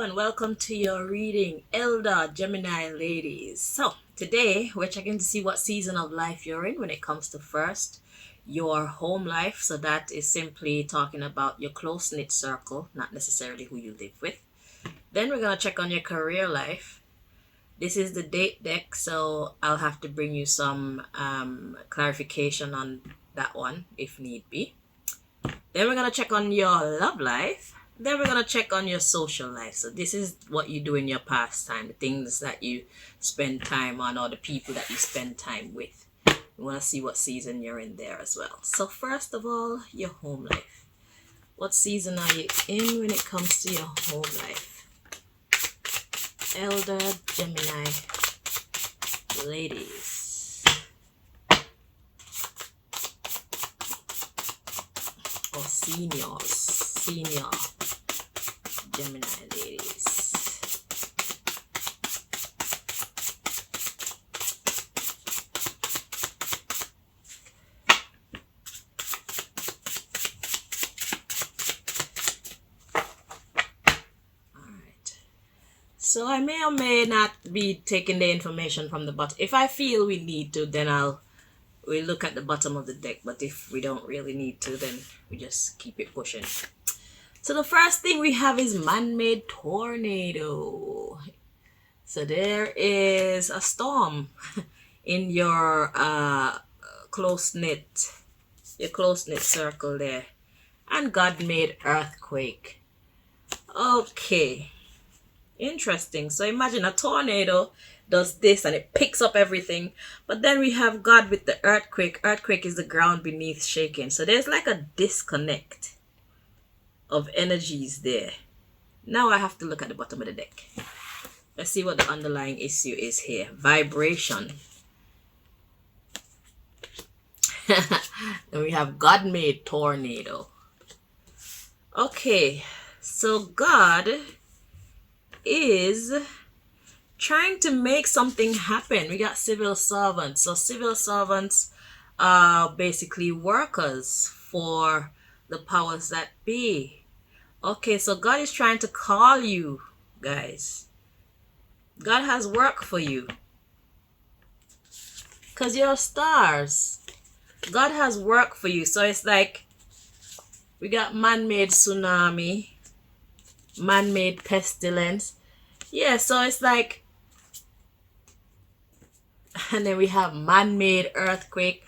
and welcome to your reading, Elder Gemini ladies. So, today we're checking to see what season of life you're in when it comes to first your home life. So, that is simply talking about your close knit circle, not necessarily who you live with. Then, we're going to check on your career life. This is the date deck, so I'll have to bring you some clarification on that one if need be. Then, we're going to check on your love life. Then we're going to check on your social life. So this is what you do in your pastime, the things that you spend time on or the people that you spend time with. We want to see what season you're in there as well. So first of all, your home life. What season are you in when it comes to your home life? Elder Gemini ladies. Or senior Gemini ladies. Alright. So I may or may not be taking the information from the bottom. If I feel we need to, then we'll look at the bottom of the deck. But if we don't really need to, then we just keep it pushing. So the first thing we have is man-made tornado. So there is a storm in your close-knit circle there. And God made earthquake. Okay. Interesting. So imagine a tornado does this and it picks up everything. But then we have God with the earthquake. Earthquake is the ground beneath shaking. So there's like a disconnect of energies there. Now I have to look at the bottom of the deck. Let's see what the underlying issue is here. Vibration. Then we have God made tornado. Okay, so God is trying to make something happen. We got civil servants. So civil servants are basically workers for the powers that be. Okay, so God is trying to call you, guys. God has work for you. Because you're stars. God has work for you. So it's like we got man-made tsunami, man-made pestilence. Yeah, so it's like, and then we have man-made earthquake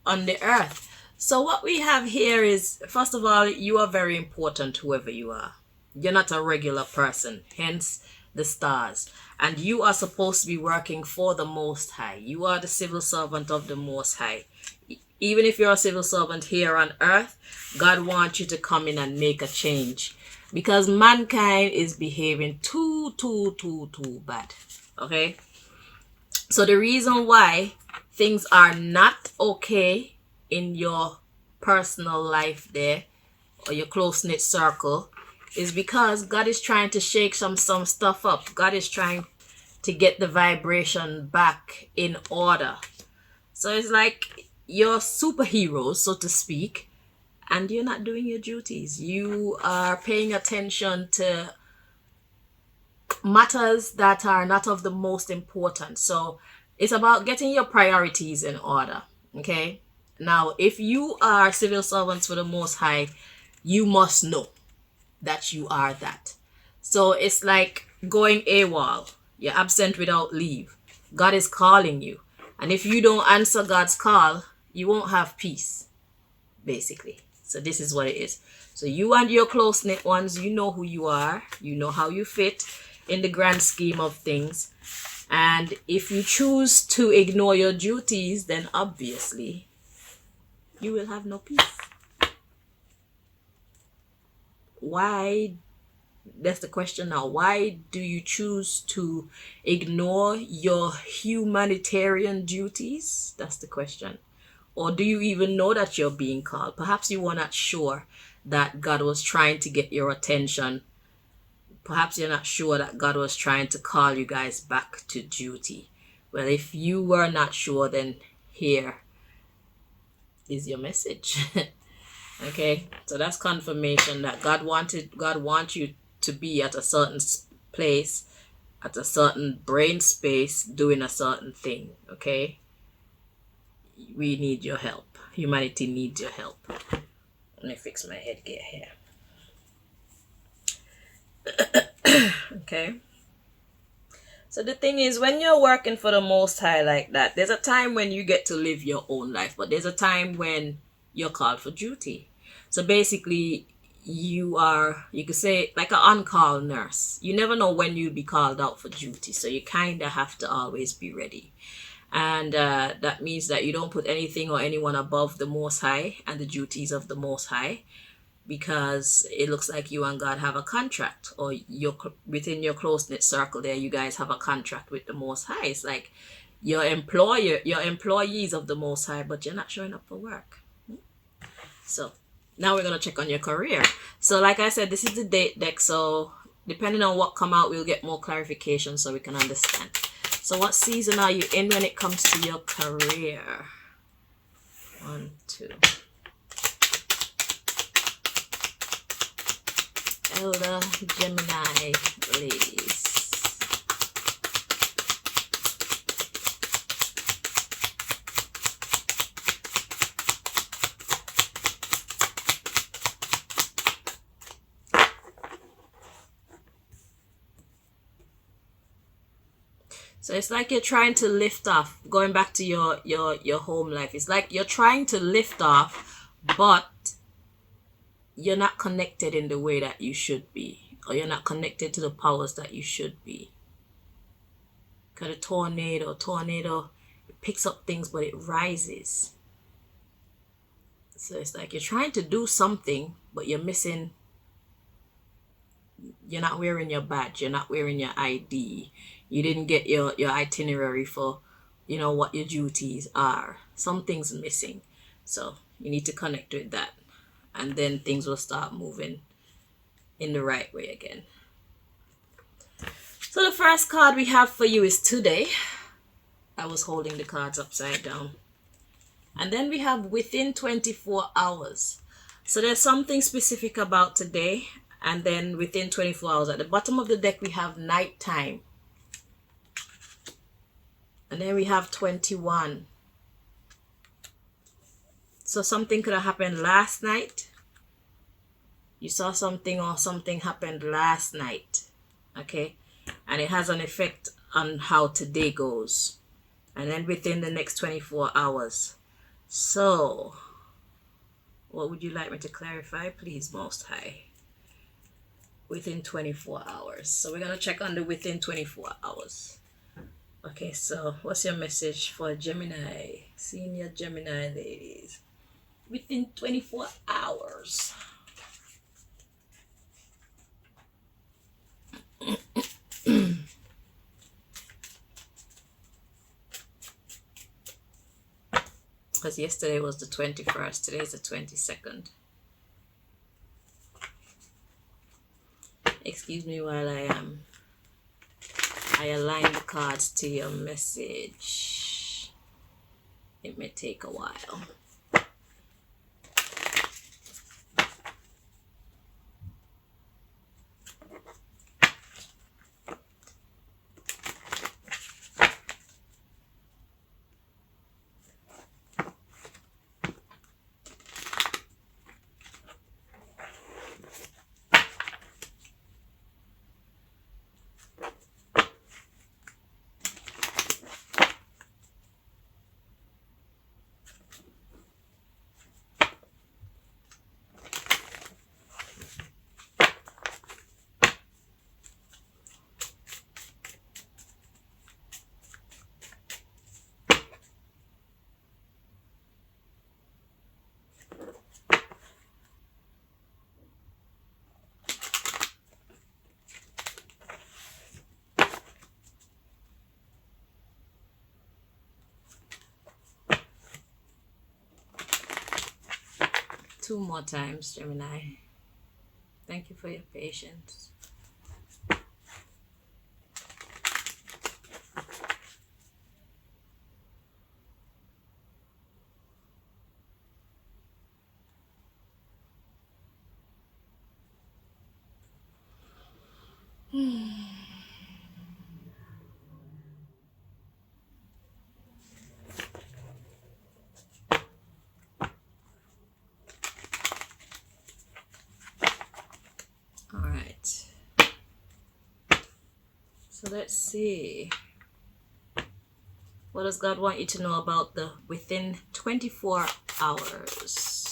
on the earth. So what we have here is, first of all, you are very important, whoever you are. You're not a regular person, hence the stars. And you are supposed to be working for the Most High. You are the civil servant of the Most High. Even if you're a civil servant here on earth, God wants you to come in and make a change. Because mankind is behaving too bad. Okay? So the reason why things are not okay in your personal life there, or your close-knit circle, is because God is trying to shake some stuff up. God is trying to get the vibration back in order. So it's like you're superheroes, so to speak, and you're not doing your duties. You are paying attention to matters that are not of the most importance. So it's about getting your priorities in order. Okay? Now, if you are civil servants for the Most High, you must know that you are that. So it's like going AWOL. You're absent without leave. God is calling you. And if you don't answer God's call, you won't have peace, basically. So this is what it is. So you and your close-knit ones, you know who you are. You know how you fit in the grand scheme of things. And if you choose to ignore your duties, then obviously you will have no peace. Why? That's the question now. Why do you choose to ignore your humanitarian duties? That's the question. Or do you even know that you're being called? Perhaps you were not sure that God was trying to get your attention. Perhaps you're not sure that God was trying to call you guys back to duty. Well, if you were not sure, then here is your message. Okay, so that's confirmation that God wants you to be at a certain place at a certain brain space doing a certain thing, okay? We need your help. Humanity needs your help. Let me fix my headgear here. Okay. So the thing is, when you're working for the Most High like that, there's a time when you get to live your own life, but there's a time when you're called for duty. So basically, you could say, like an on-call nurse. You never know when you'll be called out for duty, so you kind of have to always be ready. And that means that you don't put anything or anyone above the Most High and the duties of the Most High, because it looks like you and God have a contract, or you're within your close-knit circle there, you guys have a contract with the Most High. It's like your employees of the Most High, but you're not showing up for work. So now we're going to check on your career. So like I said, this is the date deck, so depending on what come out, we'll get more clarification so we can understand. So what season are you in when it comes to your career? 1, 2. Elder Gemini ladies. So it's like you're trying to lift off, going back to your home life. It's like you're trying to lift off, but you're not connected in the way that you should be, or you're not connected to the powers that you should be. Because a tornado, it picks up things, but it rises. So it's like you're trying to do something, but you're missing. You're not wearing your badge. You're not wearing your ID. You didn't get your itinerary for, what your duties are. Something's missing. So you need to connect with that. And then things will start moving in the right way again. So the first card we have for you is today. I was holding the cards upside down. And then we have within 24 hours. So there's something specific about today. And then within 24 hours. At the bottom of the deck, we have nighttime. And then we have 21. So something could have happened last night. You saw something, or something happened last night. Okay? And it has an effect on how today goes. And then within the next 24 hours. So, what would you like me to clarify? Please, Most High. Within 24 hours. So we're going to check on the within 24 hours. Okay, so what's your message for Gemini? Senior Gemini ladies. Within 24 hours. Because yesterday was the 21st. Today is the 22nd. Excuse me while I align the cards to your message. It may take a while. Two more times, Gemini. Thank you for your patience. So let's see. What does God want you to know about the within 24 hours?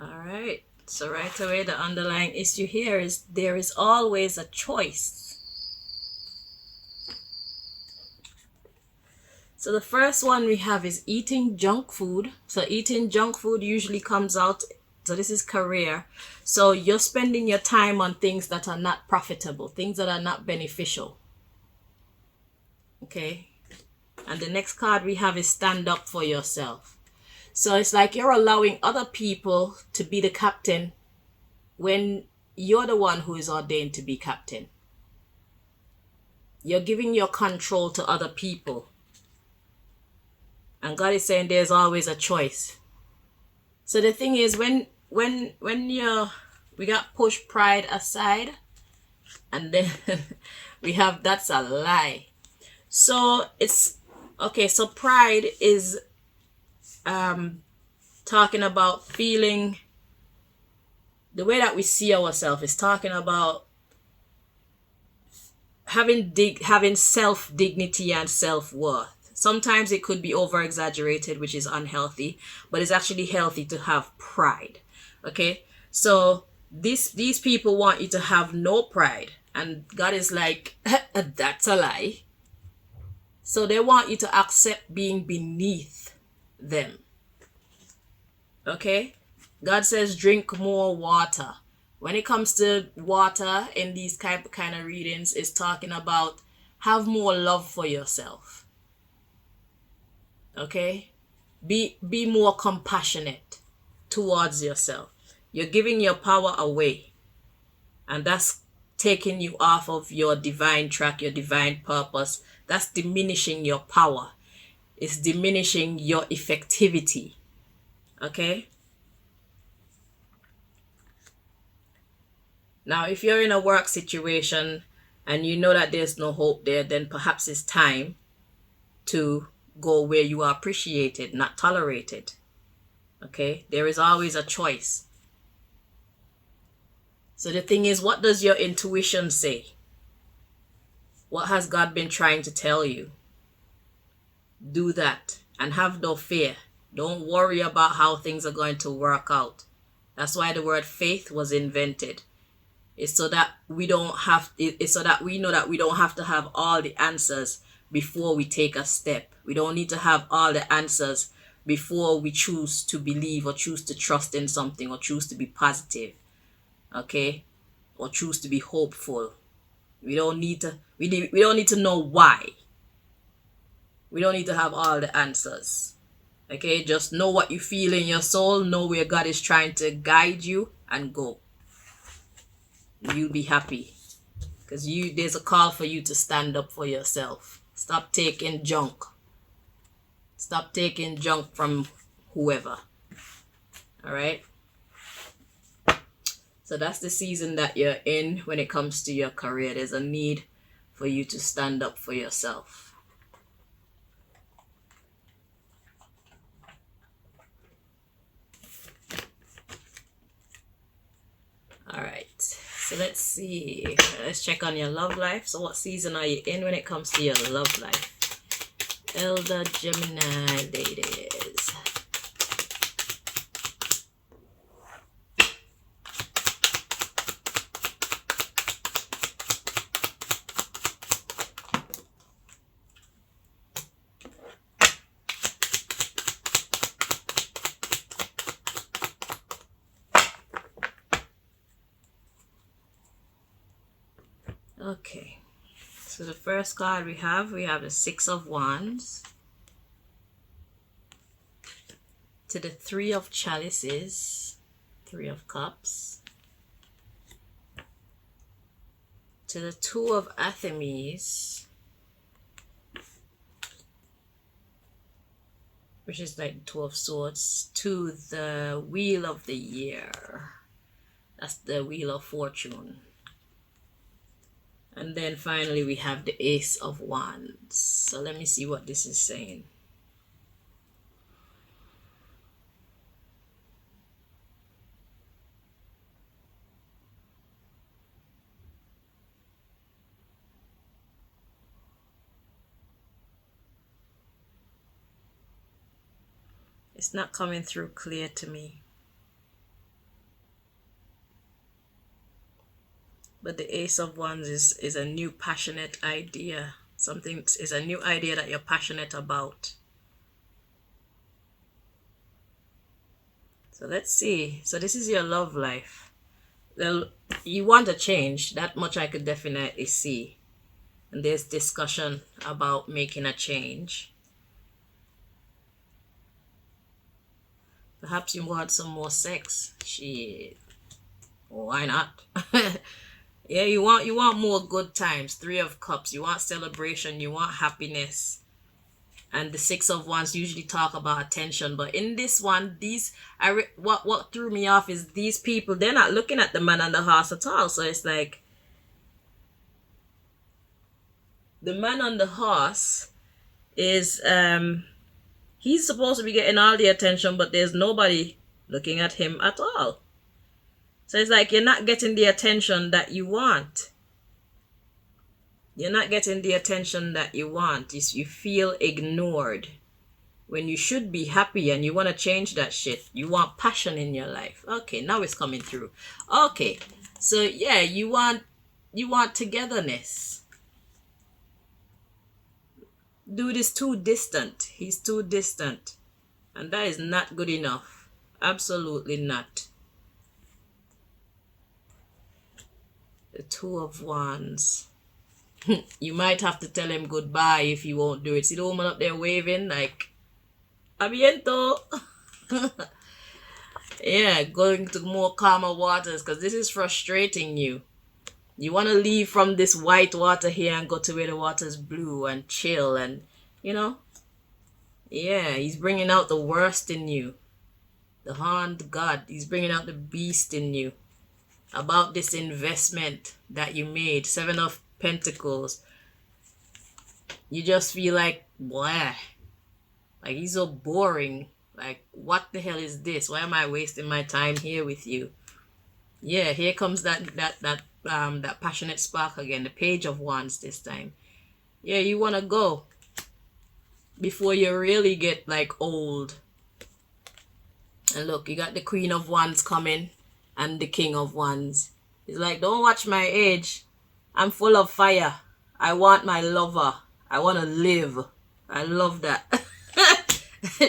Alright, so right away the underlying issue here is there is always a choice. So the first one we have is eating junk food. So eating junk food usually comes out, so this is career. So you're spending your time on things that are not profitable, things that are not beneficial. Okay. And the next card we have is stand up for yourself. So it's like you're allowing other people to be the captain when you're the one who is ordained to be captain. You're giving your control to other people. And God is saying there's always a choice. So the thing is, when we got push pride aside, and then we have that's a lie. So it's okay, so pride is talking about feeling the way that we see ourselves, is talking about having self dignity and self-worth. Sometimes it could be over exaggerated, which is unhealthy, but it's actually healthy to have pride. Okay, so these people want you to have no pride, and God is like, that's a lie. So they want you to accept being beneath them. Okay, God says drink more water. When it comes to water in these kind of readings, it's talking about have more love for yourself. Okay, be more compassionate towards yourself. You're giving your power away, and that's taking you off of your divine track, your divine purpose. That's diminishing your power. It's diminishing your effectivity. Okay. Now, if you're in a work situation and you know that there's no hope there, then perhaps it's time to go where you are appreciated, not tolerated. Okay? There is always a choice. So the thing is, what does your intuition say? What has God been trying to tell you? Do that and have no fear. Don't worry about how things are going to work out. That's why the word faith was invented. It's so that we don't have, it's so that we know that we don't have to have all the answers before we take a step. We don't need to have all the answers before we choose to believe or choose to trust in something or choose to be positive. Okay? Or choose to be hopeful. We don't need to know why. We don't need to have all the answers. Okay? Just know what you feel in your soul, know where God is trying to guide you, and go. You'll be happy, because there's a call for you to stand up for yourself. Stop taking junk. Stop taking junk from whoever. All right. So that's the season that you're in when it comes to your career. There's a need for you to stand up for yourself. All right. So let's see. Let's check on your love life. So what season are you in when it comes to your love life? Elder Gemini ladies. Okay, so the first card we have the Six of Wands, to the Three of Chalices, Three of Cups, to the Two of Artemis, which is like the Two of Swords, to the Wheel of the Year. That's the Wheel of Fortune. And then finally we have the Ace of Wands. So let me see what this is saying. It's not coming through clear to me. But the Ace of Wands is a new passionate idea. Something is a new idea that you're passionate about. So let's see. So this is your love life. Well, you want a change. That much I could definitely see. And there's discussion about making a change. Perhaps you want some more sex. Shit. Why not? Yeah, you want more good times. Three of Cups. You want celebration. You want happiness. And the Six of Wands usually talk about attention, but in this one, what threw me off is these people. They're not looking at the man on the horse at all. So it's like the man on the horse is he's supposed to be getting all the attention, but there's nobody looking at him at all. So it's like you're not getting the attention that you want. You're not getting the attention that you want. You feel ignored when you should be happy and you want to change that shit. You want passion in your life. Okay, now it's coming through. Okay, so yeah, you want togetherness. Dude is too distant. He's too distant. And that is not good enough. Absolutely not. The Two of Wands. You might have to tell him goodbye if you won't do it. See the woman up there waving like, abiento. Yeah, going to more calmer waters because this is frustrating you. You want to leave from this white water here and go to where the water's blue and chill and, you know. Yeah, he's bringing out the worst in you. The horned god. He's bringing out the beast in you. About this investment that you made. Seven of Pentacles. You just feel like, blah. Like, he's so boring. Like, what the hell is this? Why am I wasting my time here with you? Yeah, here comes that passionate spark again. The Page of Wands this time. Yeah, you want to go before you really get like old. And look, you got the Queen of Wands coming and the King of Wands. It's like, don't watch my age. I'm full of fire. I want my lover. I want to live. I love that.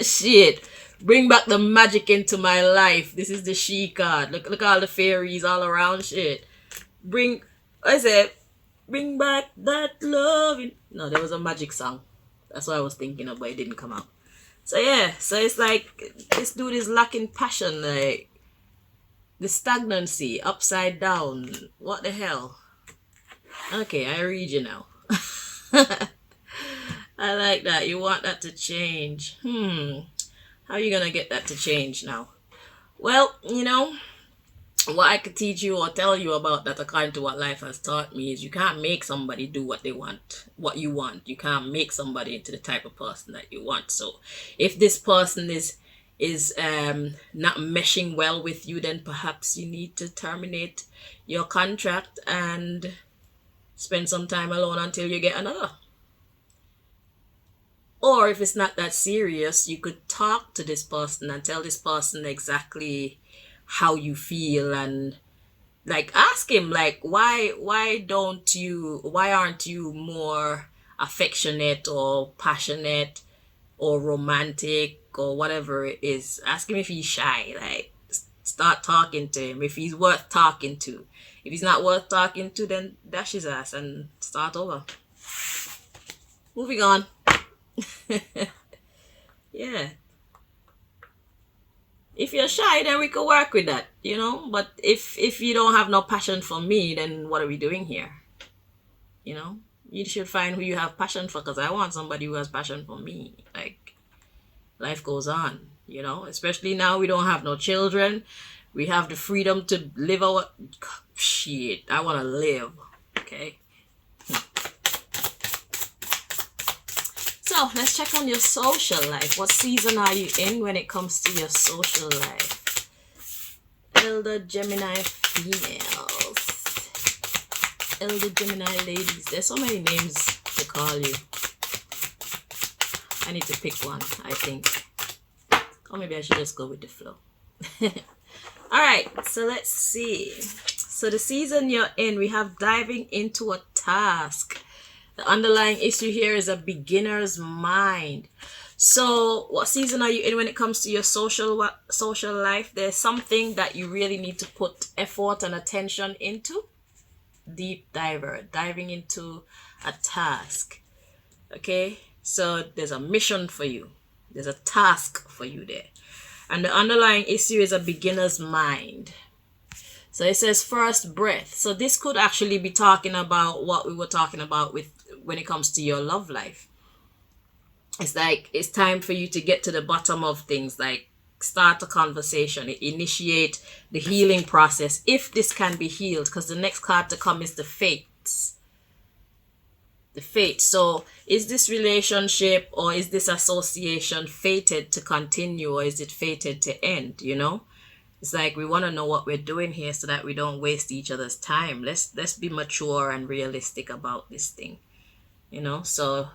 Shit. Bring back the magic into my life. This is the she card. Look all the fairies all around. Shit. Bring back that love. No, there was a magic song. That's what I was thinking of, but it didn't come out. So yeah, so it's like this dude is lacking passion. Like the stagnancy, upside down. What the hell? Okay, I read you now. I like that. You want that to change. How are you gonna get that to change now? Well, you know, what I could teach you or tell you about that according to what life has taught me is you can't make somebody do what they want, what you want. You can't make somebody into the type of person that you want. So if this person is not meshing well with you, then perhaps you need to terminate your contract and spend some time alone until you get another. Or if it's not that serious, you could talk to this person and tell this person exactly how you feel and like ask him like why aren't you more affectionate or passionate or romantic or whatever it is. Ask him if he's shy. Like start talking to him if he's worth talking to. If he's not worth talking to, then dash his ass and start over. Moving on. Yeah. If you're shy, then we could work with that, you know. But if you don't have no passion for me, then what are we doing here? You know, you should find who you have passion for, because I want somebody who has passion for me. Like, life goes on, you know, especially now we don't have no children. We have the freedom to live our shit. I want to live. Okay. So let's check on your social life. What season are you in when it comes to your social life? Elder Gemini females. Elder Gemini ladies. There's so many names to call you. I need to pick one, I think. Or maybe I should just go with the flow. Alright, so let's see. So the season you're in, we have diving into a task. The underlying issue here is a beginner's mind. So what season are you in when it comes to your social life? There's something that you really need to put effort and attention into. Deep diver, diving into a task. Okay, so there's a mission for you. There's a task for you there. And the underlying issue is a beginner's mind. So it says first breath. So this could actually be talking about what we were talking about with when it comes to your love life. It's like it's time for you to get to the bottom of things, like start a conversation, initiate the healing process, if this can be healed, because the next card to come is the fates. The fate. So is this relationship or is this association fated to continue, or is it fated to end? You know, it's like we want to know what we're doing here so that we don't waste each other's time. Let's be mature and realistic about this thing, you know. So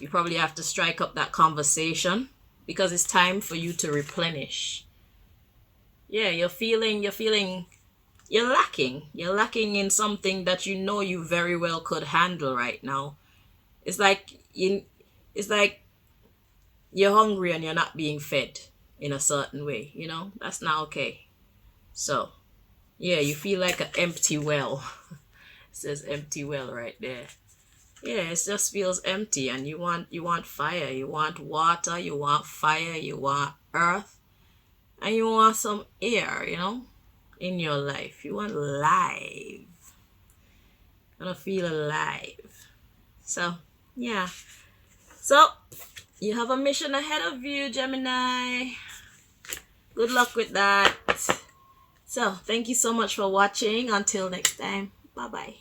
you probably have to strike up that conversation because it's time for you to replenish. Yeah, you're lacking in something that you know you very well could handle right now. It's like you're hungry and you're not being fed in a certain way, you know. That's not okay. So yeah, you feel like an empty well. It says empty well right there. Yeah, it just feels empty, and you want fire, you want water, you want fire, you want earth, and you want some air, you know, in your life. You want life. You want to feel alive. So, yeah. So, you have a mission ahead of you, Gemini. Good luck with that. So, thank you so much for watching. Until next time. Bye-bye.